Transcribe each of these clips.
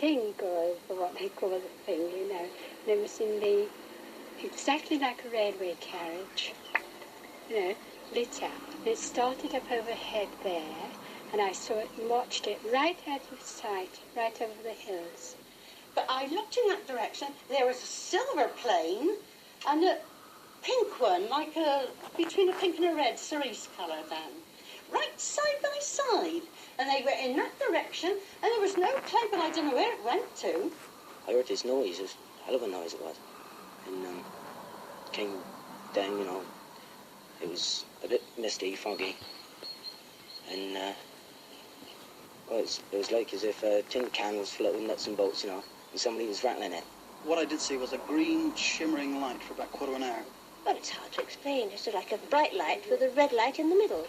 pink, or what they call the thing, you know. And it was exactly like a railway carriage, you know, lit up. And it started up overhead there, and I saw it and watched it right out of sight, right over the hills. But I looked in that direction. There was a silver plane and a pink one, like between a pink and a red cerise colour van, right side by side. And they were in that direction, and there was no plane, but I don't know where it went to. I heard this noise, it was a hell of a noise it was. And came down, you know, it was a bit misty, foggy. And well, it was like as if a tin can was floating nuts and bolts, you know, and somebody was rattling it. What I did see was a green, shimmering light for about a quarter of an hour. Well, it's hard to explain. It's sort of like a bright light with a red light in the middle.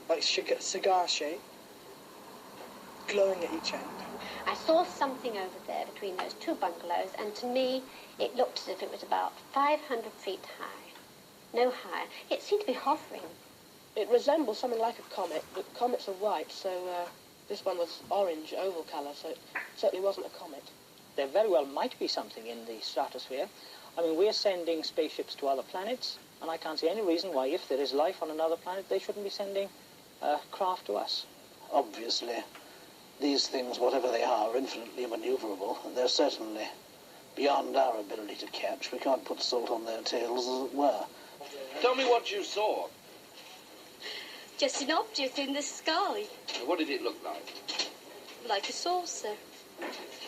Like cigar shape, glowing at each end. I saw something over there between those two bungalows, and to me, it looked as if it was about 500 feet high. No higher. It seemed to be hovering. It resembles something like a comet, but comets are white, so this one was orange, oval colour, so it certainly wasn't a comet. There very well might be something in the stratosphere. I mean, we're sending spaceships to other planets, and I can't see any reason why, if there is life on another planet, they shouldn't be sending craft to us. Obviously, these things, whatever they are infinitely maneuverable, and they're certainly beyond our ability to catch. We can't put salt on their tails, as it were. Tell me what you saw. Just an object in the sky. What did it look like? Like a saucer.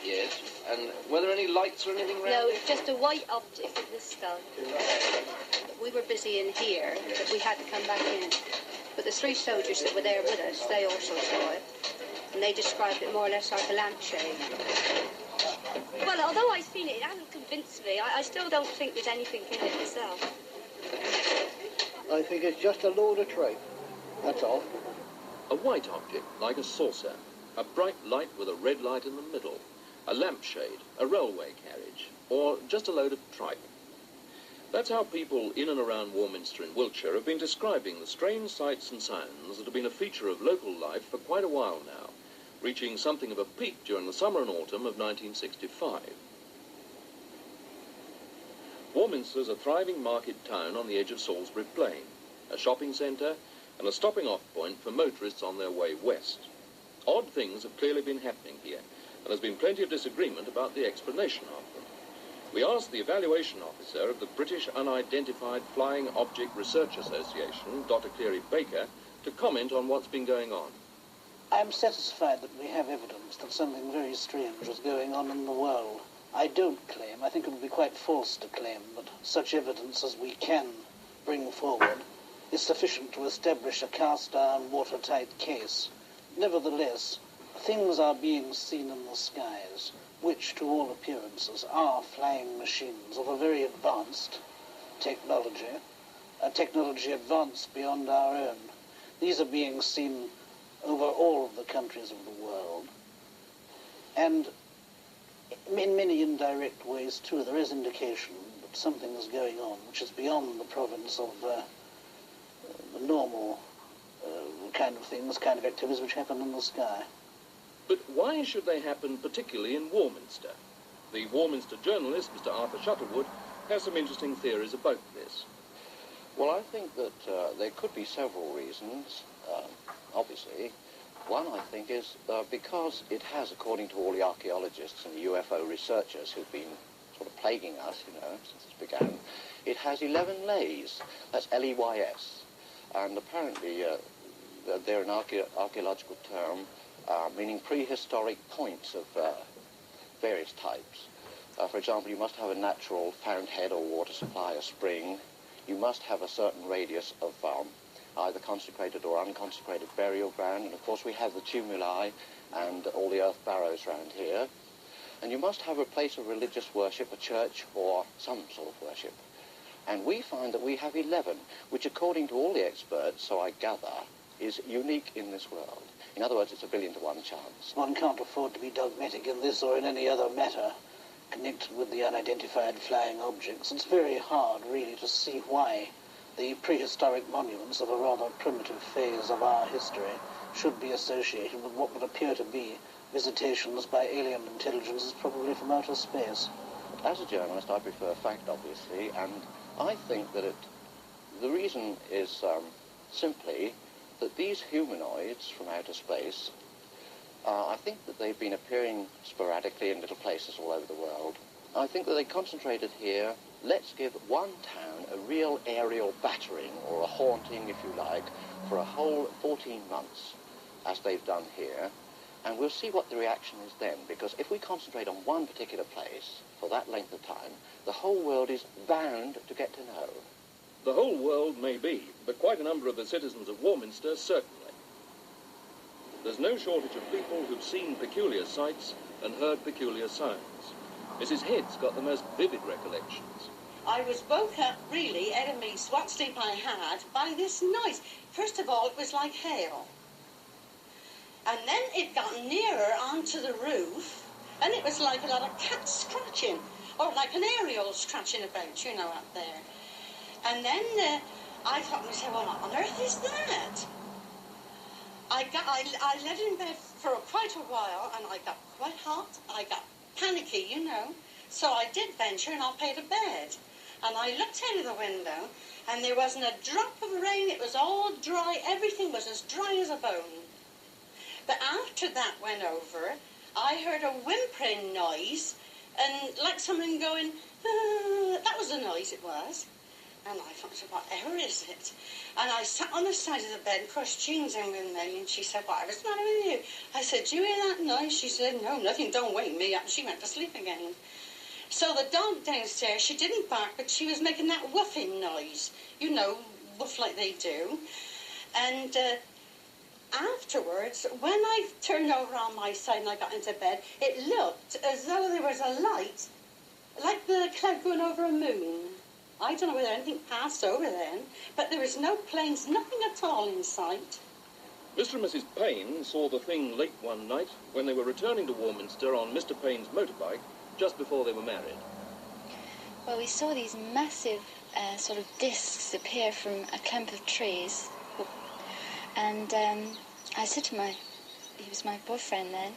Yes, and were there any lights or anything around? No, it's just a white object in the sky. We were busy in here, but we had to come back in. But the three soldiers that were there with us, they also saw it. And they described it more or less like a lampshade. Well, although I've seen it, it hasn't convinced me. I still don't think there's anything in it myself. I think it's just a load of tripe. That's all. A white object, like a saucer. A bright light with a red light in the middle. A lampshade, a railway carriage, or just a load of tripe. That's how people in and around Warminster in Wiltshire have been describing the strange sights and sounds that have been a feature of local life for quite a while now, reaching something of a peak during the summer and autumn of 1965. Warminster's a thriving market town on the edge of Salisbury Plain, a shopping centre and a stopping-off point for motorists on their way west. Odd things have clearly been happening here, and there's been plenty of disagreement about the explanation of them. We asked the evaluation officer of the British Unidentified Flying Object Research Association, Dr. Cleary Baker, to comment on what's been going on. I'm satisfied that we have evidence that something very strange is going on in the world. I don't claim, I think it would be quite false to claim, that such evidence as we can bring forward is sufficient to establish a cast-iron, watertight case. Nevertheless, things are being seen in the skies, which, to all appearances, are flying machines of a very advanced technology, a technology advanced beyond our own. These are being seen over all of the countries of the world. And in many indirect ways, too, there is indication that something is going on which is beyond the province of the normal kind of things, kind of activities which happen in the sky. But why should they happen particularly in Warminster? The Warminster journalist, Mr. Arthur Shuttlewood, has some interesting theories about this. Well, I think that there could be several reasons. Obviously, one, I think, is because it has, according to all the archaeologists and the UFO researchers who've been sort of plaguing us, you know, since this began, it has 11 lays. That's L-E-Y-S. And apparently they're an archaeological term meaning prehistoric points of various types. For example, you must have a natural fountainhead or water supply, a spring. You must have a certain radius of either consecrated or unconsecrated burial ground. And of course we have the tumuli and all the earth barrows around here. And you must have a place of religious worship, a church or some sort of worship. And we find that we have 11, which according to all the experts, so I gather, is unique in this world. In other words, it's a 1 to 1 chance. One can't afford to be dogmatic in this or in any other matter connected with the unidentified flying objects. It's very hard, really, to see why the prehistoric monuments of a rather primitive phase of our history should be associated with what would appear to be visitations by alien intelligences, probably from outer space. As a journalist, I prefer fact, obviously, and I think that the reason is simply that these humanoids from outer space, I think that they've been appearing sporadically in little places all over the world. I think that they concentrated here. Let's give one town a real aerial battering, or a haunting, if you like, for a whole 14 months, as they've done here, and we'll see what the reaction is then, because if we concentrate on one particular place for that length of time, the whole world is bound to get to know. The whole world may be, but quite a number of the citizens of Warminster certainly. There's no shortage of people who've seen peculiar sights and heard peculiar sounds. Mrs. Head's got the most vivid recollections. I was woke up, really, out of me what sleep I had, by this noise. First of all, it was like hail. And then it got nearer onto the roof, and it was like a lot of cats scratching, or like an aerial scratching about, you know, up there. And then I thought to myself, well, what on earth is that? I lay in bed for quite a while, and I got quite hot. I got panicky, you know. So I did venture, and I paid to bed. And I looked out of the window, and there wasn't a drop of rain. It was all dry. Everything was as dry as a bone. But after that went over, I heard a whimpering noise, and like someone going, that was the noise it was. And I thought, whatever is it? And I sat on the side of the bed, of course, Jean's in with me, and she said, whatever's the matter with you? I said, do you hear that noise? She said, no, nothing, don't wake me up. She went to sleep again. So the dog downstairs, she didn't bark, but she was making that woofing noise. You know, woof like they do. And afterwards, when I turned over on my side and I got into bed, it looked as though there was a light, like the cloud going over a moon. I don't know whether anything passed over then, but there was no planes, nothing at all in sight. Mr. and Mrs. Payne saw the thing late one night when they were returning to Warminster on Mr. Payne's motorbike just before they were married. Well, we saw these massive sort of discs appear from a clump of trees. And I said to he was my boyfriend then,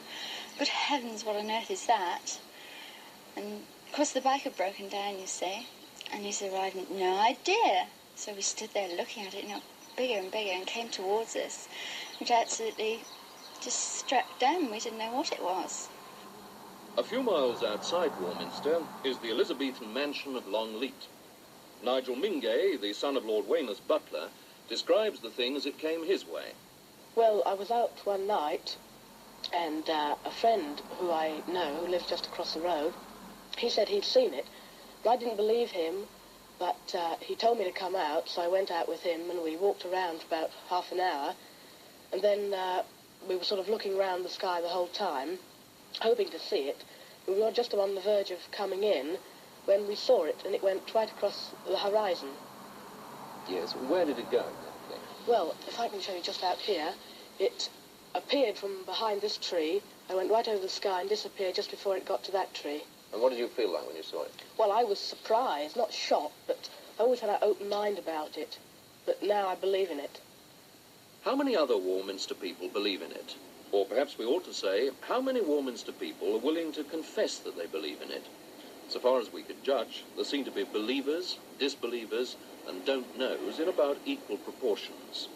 good heavens, what on earth is that? And of course the bike had broken down, you see. And he said, well, I had no idea. So we stood there looking at it, bigger and bigger, and came towards us, which absolutely just struck down. We didn't know what it was. A few miles outside Warminster is the Elizabethan mansion of Longleat. Nigel Mingay, the son of Lord Weymouth's butler, describes the thing as it came his way. Well, I was out one night, and a friend who I know, who lives just across the road, he said he'd seen it. I didn't believe him, but he told me to come out, so I went out with him, and we walked around for about half an hour, and then we were sort of looking around the sky the whole time, hoping to see it. We were just on the verge of coming in when we saw it, and it went right across the horizon. Yes, where did it go exactly? Well, if I can show you just out here, it appeared from behind this tree. I went right over the sky and disappeared just before it got to that tree. And what did you feel like when you saw it? Well, I was surprised, not shocked, but I always had an open mind about it. But now I believe in it. How many other Warminster people believe in it? Or perhaps we ought to say, how many Warminster people are willing to confess that they believe in it? So far as we could judge, there seem to be believers, disbelievers, and don't knows in about equal proportions.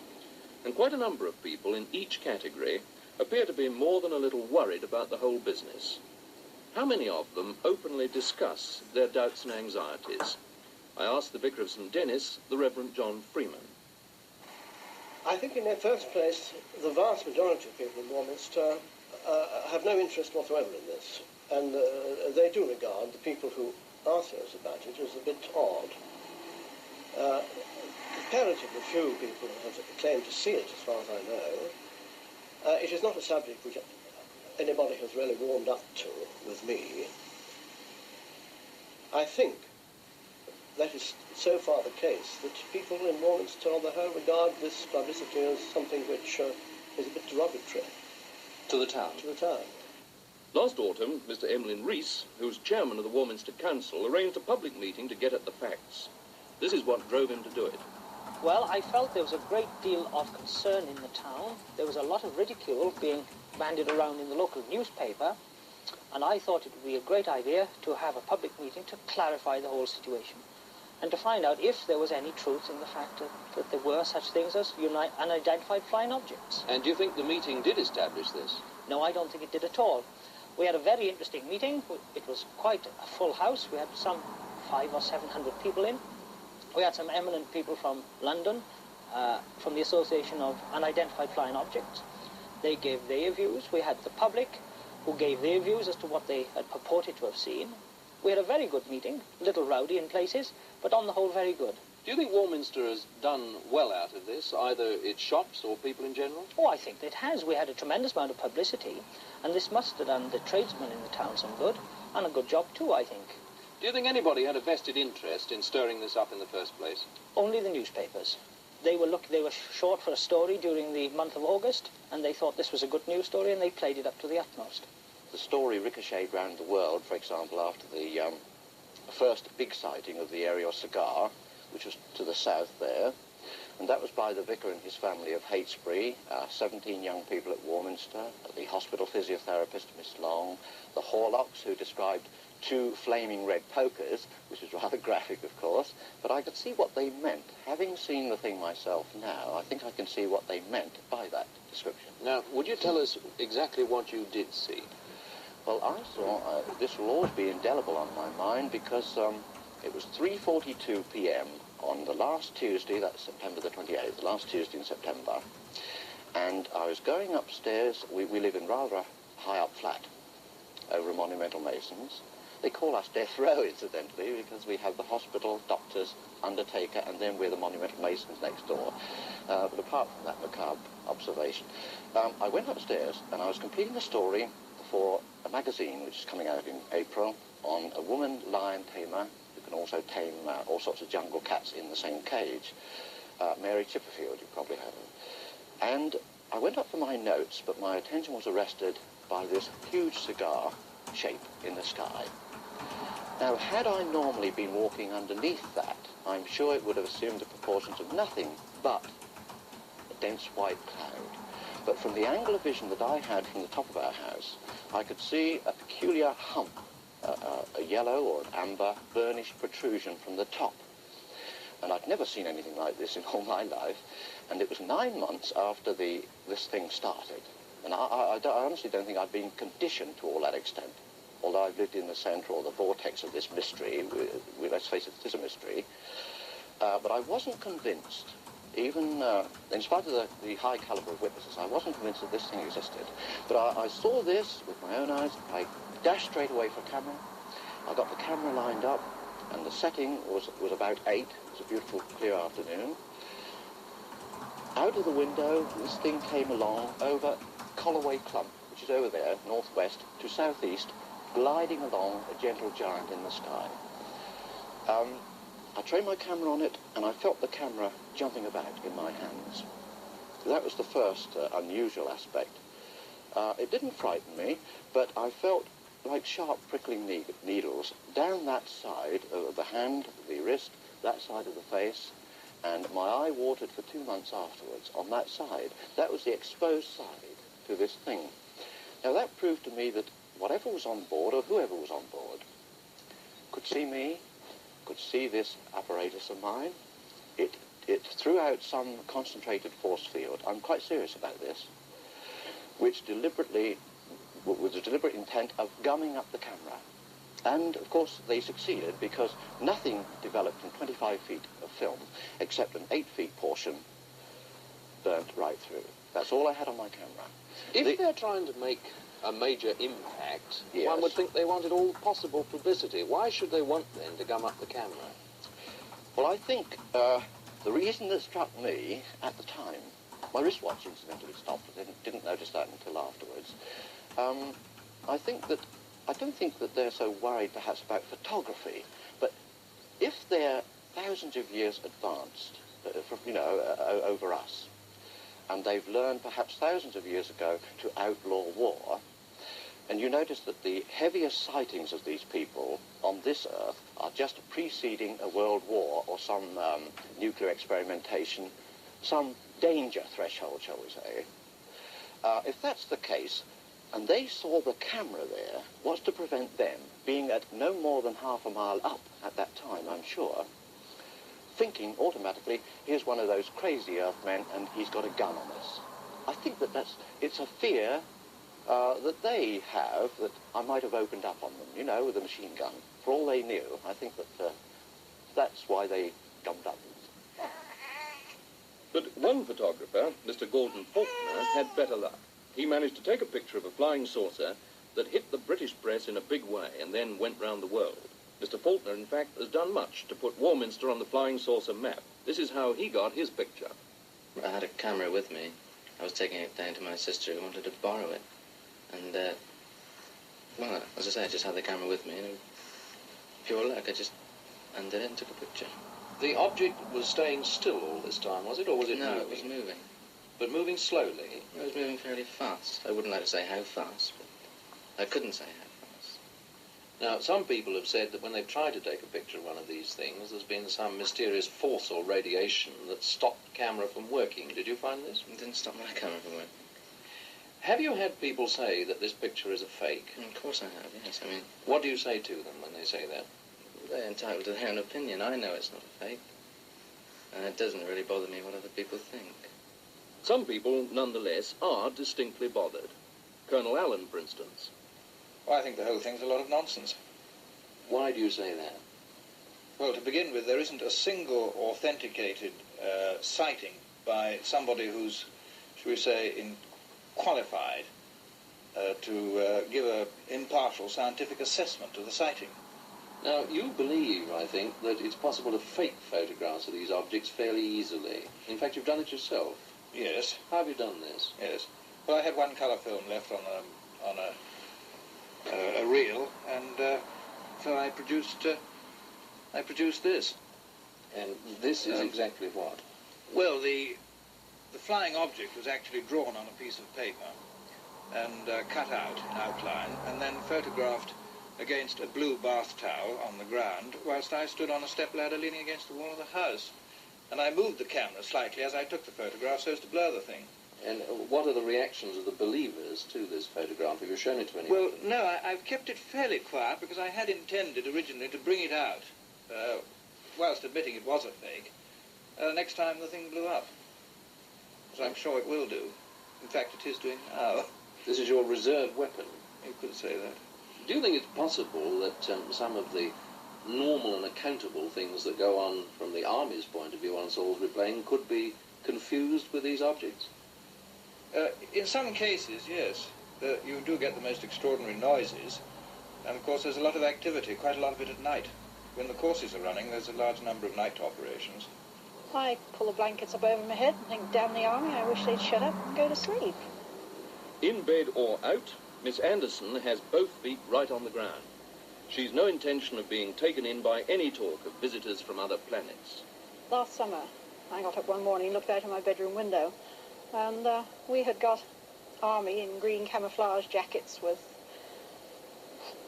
And quite a number of people in each category appear to be more than a little worried about the whole business. How many of them openly discuss their doubts and anxieties? I asked the Vicar of St. Denis, the Reverend John Freeman. I think in the first place, the vast majority of people in Warminster have no interest whatsoever in this. And they do regard the people who ask us about it as a bit odd. Comparatively few people have claimed to see it, as far as I know. It is not a subject which anybody has really warmed up to with me. I think that is so far the case that people in Warminster on the whole regard this publicity as something which is a bit derogatory. To the town? To the town. Last autumn, Mr. Emlyn Rees, who's chairman of the Warminster Council, arranged a public meeting to get at the facts. This is what drove him to do it. Well, I felt there was a great deal of concern in the town. There was a lot of ridicule being bandied around in the local newspaper, and I thought it would be a great idea to have a public meeting to clarify the whole situation and to find out if there was any truth in the fact that there were such things as unidentified flying objects. And do you think the meeting did establish this? No, I don't think it did at all. We had a very interesting meeting. It was quite a full house. We had some 500 or 700 people in. We had some eminent people from London, from the Association of Unidentified Flying Objects. They gave their views. We had the public who gave their views as to what they had purported to have seen. We had a very good meeting, a little rowdy in places, but on the whole very good. Do you think Warminster has done well out of this, either its shops or people in general? Oh, I think it has. We had a tremendous amount of publicity, and this must have done the tradesmen in the town some good, and a good job too, I think. Do you think anybody had a vested interest in stirring this up in the first place? Only the newspapers. They were short for a story during the month of August, and they thought this was a good news story, and they played it up to the utmost. The story ricocheted around the world, for example, after the first big sighting of the aerial cigar, which was to the south there, and that was by the vicar and his family of Heytesbury, 17 young people at Warminster, the hospital physiotherapist, Miss Long, the Horlocks, who described 2 flaming red pokers, which is rather graphic, of course, but I could see what they meant. Having seen the thing myself now, I think I can see what they meant by that description. Now, would you tell us exactly what you did see? Well, I saw, this will always be indelible on my mind, because it was 3:42 p.m. on the last Tuesday, that's September the 28th, the last Tuesday in September, and I was going upstairs. We live in rather a high-up flat over a Monumental Masons. They call us Death Row, incidentally, because we have the hospital, doctors, undertaker, and then we're the Monumental Masons next door. But apart from that macabre observation, I went upstairs and I was completing a story for a magazine which is coming out in April on a woman lion tamer who can also tame all sorts of jungle cats in the same cage. Mary Chipperfield, you probably heard of. And I went up for my notes, but my attention was arrested by this huge cigar shape in the sky. Now, had I normally been walking underneath that, I'm sure it would have assumed the proportions of nothing but a dense white cloud. But from the angle of vision that I had from the top of our house, I could see a peculiar hump, a yellow or an amber burnished protrusion from the top. And I'd never seen anything like this in all my life, and it was 9 months after this thing started. And I honestly don't think I'd been conditioned to all that extent, although I've lived in the centre or the vortex of this mystery. Let's face it, it is a mystery. But I wasn't convinced, even in spite of the high calibre of witnesses, I wasn't convinced that this thing existed. But I saw this with my own eyes. I dashed straight away for camera. I got the camera lined up, and the setting was about 8. It was a beautiful, clear afternoon. Out of the window, this thing came along over Colloway Clump, which is over there, northwest to southeast, gliding along, a gentle giant in the sky. I trained my camera on it, and I felt the camera jumping about in my hands. That was the first unusual aspect. It didn't frighten me, but I felt like sharp prickling needles down that side of the hand, the wrist, that side of the face, and my eye watered for 2 months afterwards on that side. That was the exposed side to this thing. Now that proved to me that whatever was on board, or whoever was on board, could see me, could see this apparatus of mine. It threw out some concentrated force field. I'm quite serious about this, which deliberately, with the deliberate intent of gumming up the camera. And, of course, they succeeded, because nothing developed in 25 feet of film except an 8 feet portion burnt right through. That's all I had on my camera. If they're trying to make a major impact, Yes. one would think they wanted all possible publicity. Why should they want, then, to gum up the camera? Well, I think the reason that struck me at the time, my wristwatch incidentally stopped. I didn't notice that until afterwards. I don't think that they're so worried perhaps about photography, but if they're thousands of years advanced, over us, and they've learned perhaps thousands of years ago to outlaw war, And you notice that the heaviest sightings of these people on this Earth are just preceding a world war or some nuclear experimentation, some danger threshold, shall we say. If that's the case, and they saw the camera there, what's to prevent them, being at no more than half a mile up at that time, I'm sure, thinking automatically, here's one of those crazy Earthmen and he's got a gun on us. I think that it's a fear that they have that I might have opened up on them, you know, with a machine gun. For all they knew, I think that that's why they jumped up. But one photographer, Mr. Gordon Faulkner, had better luck. He managed to take a picture of a flying saucer that hit the British press in a big way and then went round the world. Mr. Faulkner, in fact, has done much to put Warminster on the flying saucer map. This is how he got his picture. I had a camera with me. I was taking it down to my sister who wanted to borrow it. And, well, as I say, I just had the camera with me, and pure luck, I just undid it and took a picture. The object was staying still all this time, was it, or was it moving? No, it was moving. But moving slowly? It was moving fairly fast. I wouldn't like to say how fast, but I couldn't say how fast. Now, some people have said that when they've tried to take a picture of one of these things, there's been some mysterious force or radiation that stopped the camera from working. Did you find this? It didn't stop my camera from working. Have you had people say that this picture is a fake? Of course I have, yes. I mean, what do you say to them when they say that? They're entitled to their own opinion. I know it's not a fake. And it doesn't really bother me what other people think. Some people, nonetheless, are distinctly bothered. Colonel Allen, for instance. Well, I think the whole thing's a lot of nonsense. Why do you say that? Well, to begin with, there isn't a single authenticated sighting by somebody who's, shall we say, qualified to give an impartial scientific assessment of the sighting. Now, you believe, I think, that it's possible to fake photographs of these objects fairly easily. In fact, you've done it yourself. Yes. How have you done this? Yes. Well, I had one colour film left on a reel, and so I produced this. And this is exactly what? Well, the flying object was actually drawn on a piece of paper and cut out in outline, and then photographed against a blue bath towel on the ground, whilst I stood on a stepladder leaning against the wall of the house. And I moved the camera slightly as I took the photograph so as to blur the thing. And what are the reactions of the believers to this photograph? Have you shown it to anyone? Well, no, I've kept it fairly quiet because I had intended originally to bring it out, whilst admitting it was a fake, next time the thing blew up. As I'm sure it will do. In fact, it is doing now. This is your reserve weapon? You could say that. Do you think it's possible that some of the normal and accountable things that go on from the Army's point of view on Salisbury Plain could be confused with these objects? In some cases, yes. You do get the most extraordinary noises, and of course there's a lot of activity, quite a lot of it at night. When the courses are running, there's a large number of night operations. I pull the blankets up over my head and think, damn the Army, I wish they'd shut up and go to sleep. In bed or out, Miss Anderson has both feet right on the ground. She's no intention of being taken in by any talk of visitors from other planets. Last summer, I got up one morning and looked out of my bedroom window, and we had got Army in green camouflage jackets with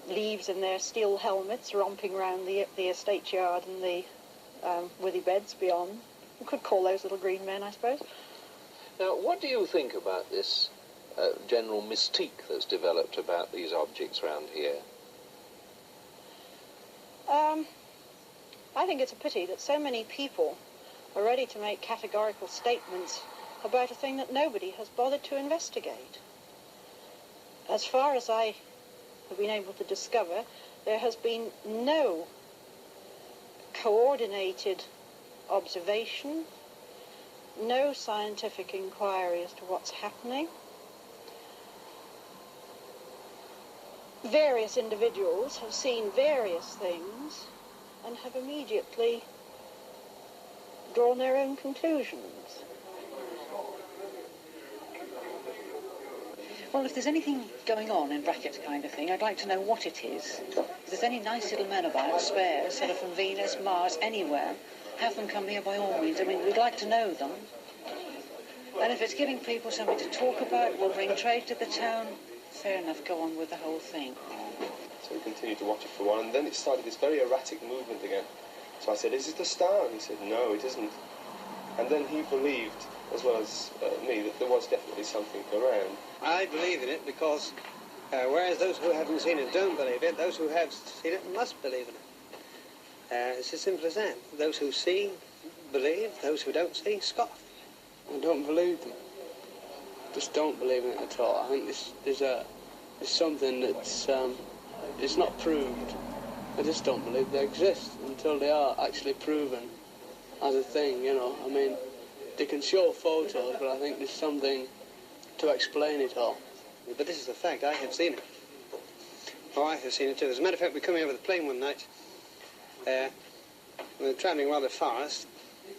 leaves in their steel helmets romping round the estate yard and the withy beds beyond. We could call those little green men, I suppose. Now, what do you think about this general mystique that's developed about these objects around here? I think it's a pity that so many people are ready to make categorical statements about a thing that nobody has bothered to investigate. As far as I have been able to discover, there has been no coordinated observation, no scientific inquiry as to what's happening. Various individuals have seen various things and have immediately drawn their own conclusions. Well, if there's anything going on in brackets kind of thing, I'd like to know what it is. If there's any nice little men about, spares, sort of from Venus, Mars, anywhere, have them come here by all means. I mean, we'd like to know them. And if it's giving people something to talk about, will bring trade to the town, fair enough, go on with the whole thing. So we continued to watch it for a while, and then it started this very erratic movement again. So I said, is it a star? And he said, no, it isn't. And then he believed, as well as me, that there was definitely something around. I believe in it because, whereas those who haven't seen it don't believe it, those who have seen it must believe in it. It's as simple as that. Those who see, believe. Those who don't see, scoff. I don't believe them. Just don't believe in it at all. I think there's something that's it's not proved. I just don't believe they exist until they are actually proven as a thing, you know. I mean, they can show photos, but I think there's something to explain it all. But this is a fact. I have seen it. My wife has seen it too. As a matter of fact, we were coming over the plane one night. We were travelling rather fast.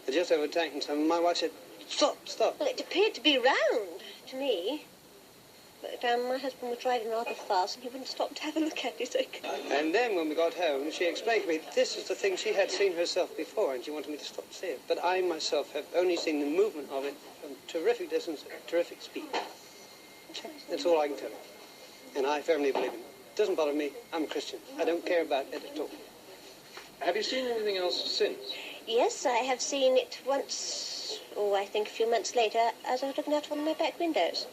Had just overtaken some. My wife said, "Stop, stop." Well, it appeared to be round to me. But my husband was driving rather fast and he wouldn't stop to have a look at it. And then when we got home, she explained to me this is the thing she had seen herself before and she wanted me to stop to see it. But I myself have only seen the movement of it from terrific distance, terrific speed. That's all I can tell you. And I firmly believe in it. It doesn't bother me. I'm a Christian. I don't care about it at all. Have you seen anything else since? Yes, I have seen it once, I think a few months later, as I was looking out one of my back windows.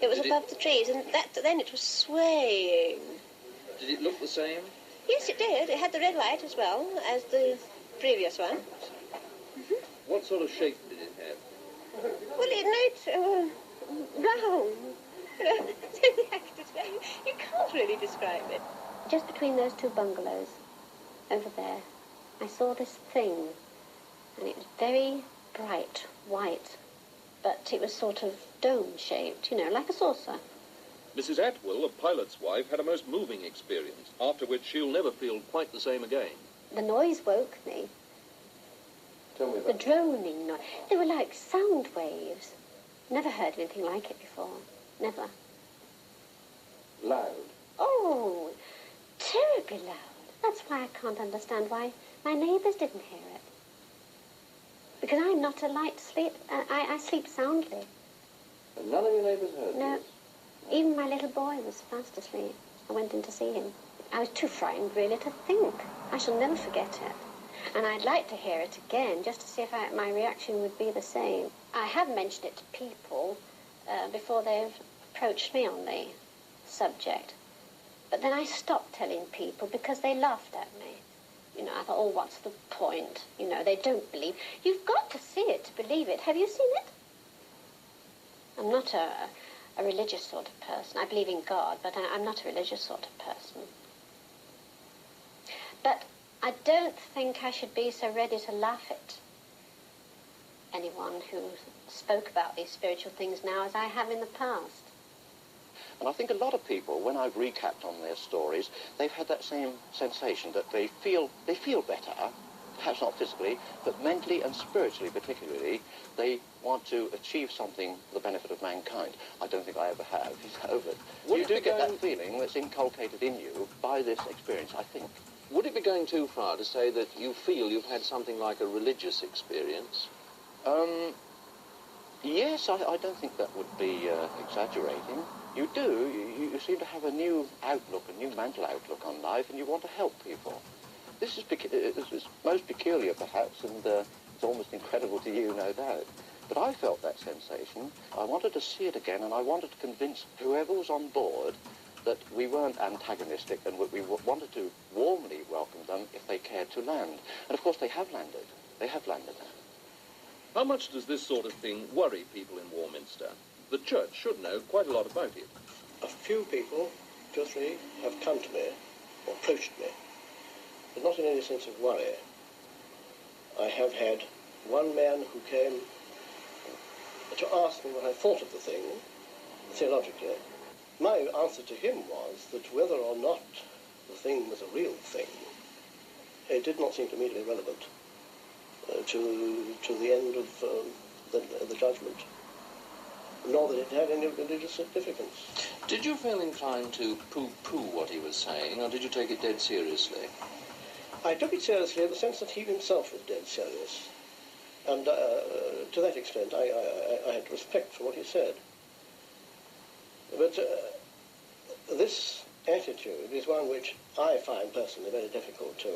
It was above the trees, and then it was swaying. Did it look the same? Yes, it did. It had the red light as well as the previous one. What sort of shape did it have? Well, it looked round. You know, you can't really describe it. Just between those two bungalows, over there, I saw this thing, and it was very bright white, but it was sort of dome-shaped, you know, like a saucer. Mrs. Atwill, a pilot's wife, had a most moving experience, after which she'll never feel quite the same again. The noise woke me. Tell me The droning noise. They were like sound waves. Never heard anything like it before. Never. Loud? Oh, terribly loud. That's why I can't understand why my neighbours didn't hear it. Because I'm not a light sleep. I sleep soundly. And none of your neighbours heard No. this? Even my little boy was fast asleep. I went in to see him. I was too frightened, really, to think. I shall never forget it. And I'd like to hear it again, just to see if my reaction would be the same. I have mentioned it to people before they've approached me on the subject. But then I stopped telling people because they laughed at me. You know, I thought, oh, what's the point? You know, they don't believe. You've got to see it to believe it. Have you seen it? I'm not a religious sort of person. I believe in God, but I'm not a religious sort of person. But I don't think I should be so ready to laugh at anyone who spoke about these spiritual things now as I have in the past. And I think a lot of people, when I've recapped on their stories, they've had that same sensation that they feel better, perhaps not physically, but mentally and spiritually particularly, they want to achieve something for the benefit of mankind. I don't think I ever have, you know, but you do get that feeling that's inculcated in you by this experience, I think. Would it be going too far to say that you feel you've had something like a religious experience? Yes, I don't think that would be exaggerating. You do. You seem to have a new outlook, a new mental outlook on life, and you want to help people. This is most peculiar, perhaps, and it's almost incredible to you, no doubt. But I felt that sensation. I wanted to see it again, and I wanted to convince whoever was on board that we weren't antagonistic and we wanted to warmly welcome them if they cared to land. And, of course, they have landed. They have landed now. How much does this sort of thing worry people in Warminster? The church should know quite a lot about it. A few people, 2 or 3, have come to me or approached me, but not in any sense of worry. I have had one man who came to ask me what I thought of the thing, theologically. My answer to him was that whether or not the thing was a real thing, it did not seem to me to be relevant to the end of the judgment, nor that it had any religious significance. Did you feel inclined to pooh-pooh what he was saying, or did you take it dead seriously? I took it seriously in the sense that he himself was dead serious. And to that extent, I had respect for what he said. But this attitude is one which I find personally very difficult to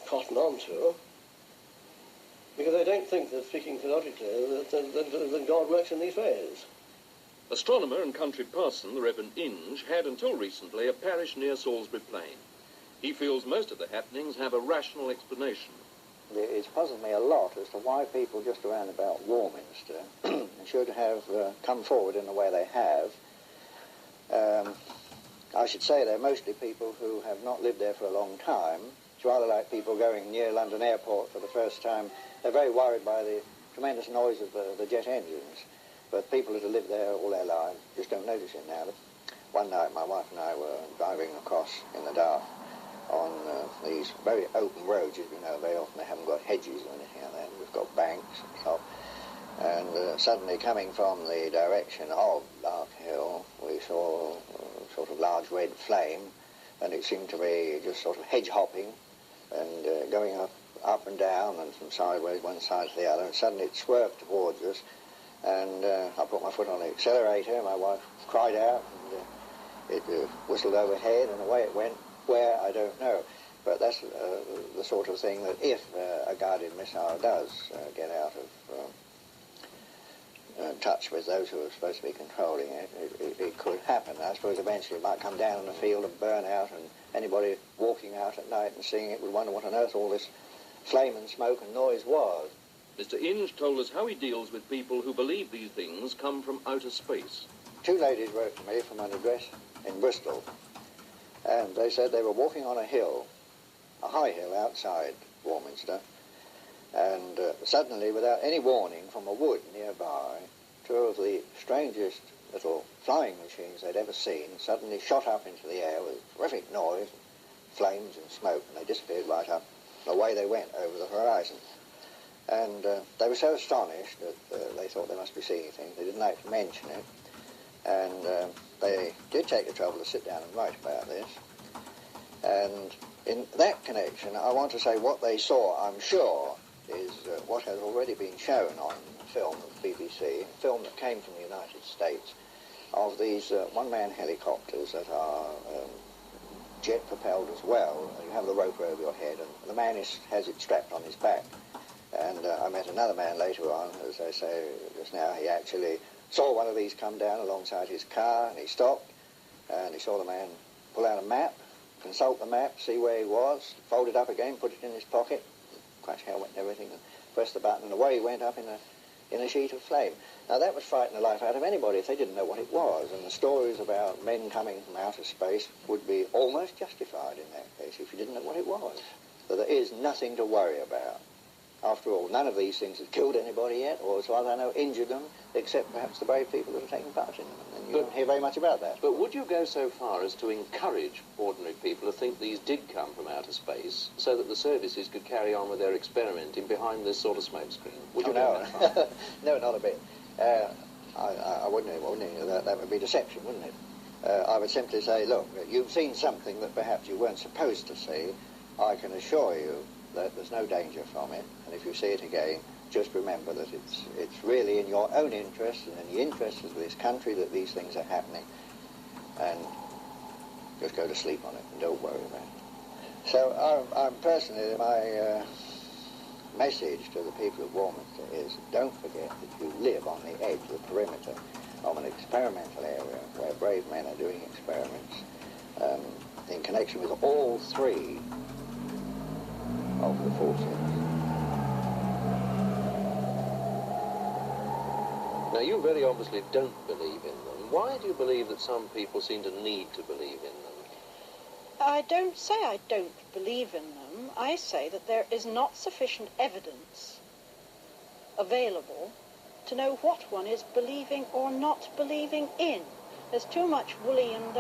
cotton on to, because I don't think that, speaking theologically, that God works in these ways. Astronomer and country parson, the Reverend Inge, had until recently a parish near Salisbury Plain. He feels most of the happenings have a rational explanation. It's puzzled me a lot as to why people just around about Warminster should have come forward in the way they have. I should say they're mostly people who have not lived there for a long time. It's rather like people going near London Airport for the first time. They're very worried by the tremendous noise of the jet engines. But people that have lived there all their lives just don't notice it now. One night my wife and I were driving across in the dark on these very open roads. As you know, very often they haven't got hedges or anything like that. We've got banks and stuff. And suddenly coming from the direction of Lark Hill, we saw a sort of large red flame, and it seemed to be just sort of hedge hopping and going up and down and from sideways, one side to the other, and suddenly it swerved towards us, and I put my foot on the accelerator, my wife cried out, and it whistled overhead, and away it went. Where, I don't know. But that's the sort of thing that if a guided missile does get out of touch with those who are supposed to be controlling it, it could happen. I suppose eventually it might come down in the field and burn out, and anybody walking out at night and seeing it would wonder what on earth all this flame and smoke and noise was. Mr. Inge told us how he deals with people who believe these things come from outer space. Two ladies wrote to me from an address in Bristol, and they said they were walking on a hill, a high hill outside Warminster, and suddenly, without any warning from a wood nearby, two of the strangest little flying machines they'd ever seen suddenly shot up into the air with terrific noise, flames and smoke, and they disappeared right up. Away they went over the horizon. And they were so astonished that they thought they must be seeing things. They didn't like to mention it. And they did take the trouble to sit down and write about this. And in that connection, I want to say what they saw, I'm sure, is what has already been shown on film of the BBC, a film that came from the United States, of these one-man helicopters that are jet-propelled as well. You have the rope over your head, and the man has it strapped on his back. And I met another man later on, as I say just now, he actually saw one of these come down alongside his car, and he stopped, and he saw the man pull out a map, consult the map, see where he was, fold it up again, put it in his pocket, crash helmet and everything, and press the button, and away he went up in a sheet of flame. Now that would frighten the life out of anybody if they didn't know what it was, and the stories about men coming from outer space would be almost justified in that case if you didn't know what it was. So there is nothing to worry about. After all, none of these things have killed anybody yet, or as far as I know, injured them, except perhaps the brave people that are taking part in them. And you don't hear very much about that. But would you go so far as to encourage ordinary people to think these did come from outer space, so that the services could carry on with their experimenting behind this sort of smoke screen? Would you go that far? No, not a bit. I wouldn't. That would be deception, wouldn't it? I would simply say, look, you've seen something that perhaps you weren't supposed to see. I can assure you that there's no danger from it, and if you see it again, just remember that it's really in your own interest and in the interest of this country that these things are happening, and just go to sleep on it and don't worry about it. So I'm personally, my message to the people of Warminster is, don't forget that you live on the edge, the perimeter of an experimental area where brave men are doing experiments in connection with all three of the forces. Now, you very obviously don't believe in them. Why do you believe that some people seem to need to believe in them? I don't say I don't believe in them. I say that there is not sufficient evidence available to know what one is believing or not believing in. There's too much woolly and